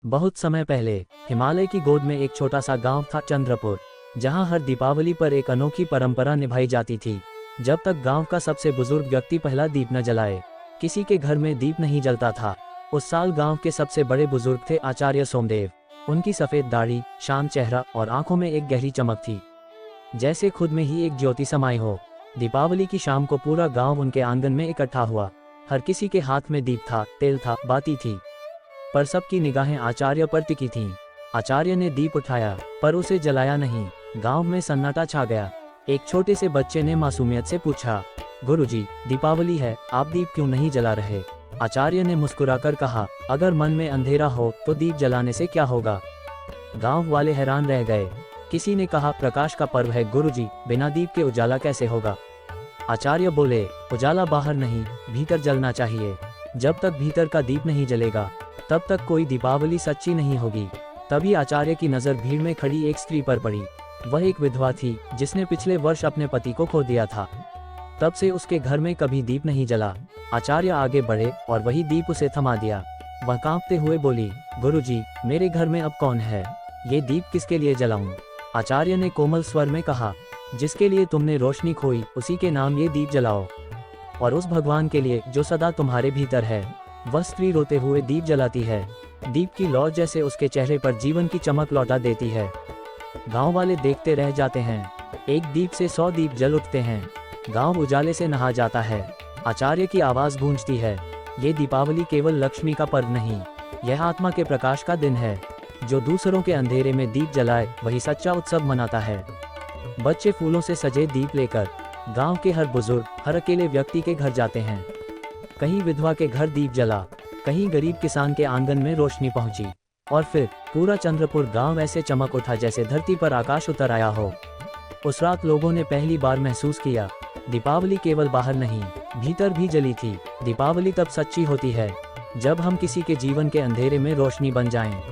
बहुत समय पहले हिमालय की गोद में एक छोटा सा गांव था चंद्रपुर, जहां हर दीपावली पर एक अनोखी परंपरा निभाई जाती थी। जब तक गांव का सबसे बुजुर्ग व्यक्ति पहला दीप न जलाए, किसी के घर में दीप नहीं जलता था। उस साल गांव के सबसे बड़े बुजुर्ग थे आचार्य सोमदेव। उनकी सफ़ेद दाढ़ी, शांत चेहरा और आंखों में एक गहरी चमक थी, जैसे खुद में ही एक ज्योति समाई हो। दीपावली की शाम को पूरा गांव उनके आंगन में इकट्ठा हुआ। हर किसी के हाथ में दीप था, तेल था, बाती थी, पर सबकी निगाहें आचार्य पर टिकी थीं। आचार्य ने दीप उठाया, पर उसे जलाया नहीं। गांव में सन्नाटा छा गया। एक छोटे से बच्चे ने मासूमियत से पूछा, गुरुजी, दीपावली है, आप दीप क्यों नहीं जला रहे? आचार्य ने मुस्कुराकर कहा, अगर मन में अंधेरा हो तो दीप जलाने से क्या होगा? गांव वाले हैरान रह गए। किसी ने कहा, प्रकाश का पर्व है गुरुजी, बिना दीप के उजाला कैसे होगा? आचार्य बोले, उजाला बाहर नहीं, भीतर जलना चाहिए। जब तक भीतर का दीप नहीं जलेगा, तब तक कोई दीपावली सच्ची नहीं होगी। तभी आचार्य की नज़र भीड़ में खड़ी एक स्त्री पर पड़ी। वह एक विधवा थी, जिसने पिछले वर्ष अपने पति को खो दिया था। तब से उसके घर में कभी दीप नहीं जला। आचार्य आगे बढ़े और वही दीप उसे थमा दिया। वह कांपते हुए बोली, गुरुजी, मेरे घर में अब कौन है? ये दीप किसके लिए जलाऊं? आचार्य ने कोमल स्वर में कहा, जिसके लिए तुमने रोशनी खोई, उसी के नाम ये दीप जलाओ, और उस भगवान के लिए जो सदा तुम्हारे भीतर है। वह स्त्री रोते हुए दीप जलाती है। दीप की लौ जैसे उसके चेहरे पर जीवन की चमक लौटा देती है। गांव वाले देखते रह जाते हैं। एक दीप से 100 दीप जल उठते हैं। गांव उजाले से नहा जाता है। आचार्य की आवाज़ गूंजती है, ये दीपावली केवल लक्ष्मी का पर्व नहीं, यह आत्मा के प्रकाश का दिन है। जो दूसरों के अंधेरे में दीप जलाए, वही सच्चा उत्सव मनाता है। बच्चे फूलों से सजे दीप लेकर गांव के हर बुजुर्ग, हर अकेले व्यक्ति के घर जाते हैं। कहीं विधवा के घर दीप जला, कहीं गरीब किसान के आंगन में रोशनी पहुंची, और फिर पूरा चंद्रपुर गांव ऐसे चमक उठा जैसे धरती पर आकाश उतर आया हो। उस रात लोगों ने पहली बार महसूस किया, दीपावली केवल बाहर नहीं, भीतर भी जली थी। दीपावली तब सच्ची होती है जब हम किसी के जीवन के अंधेरे में रोशनी बन जाएं।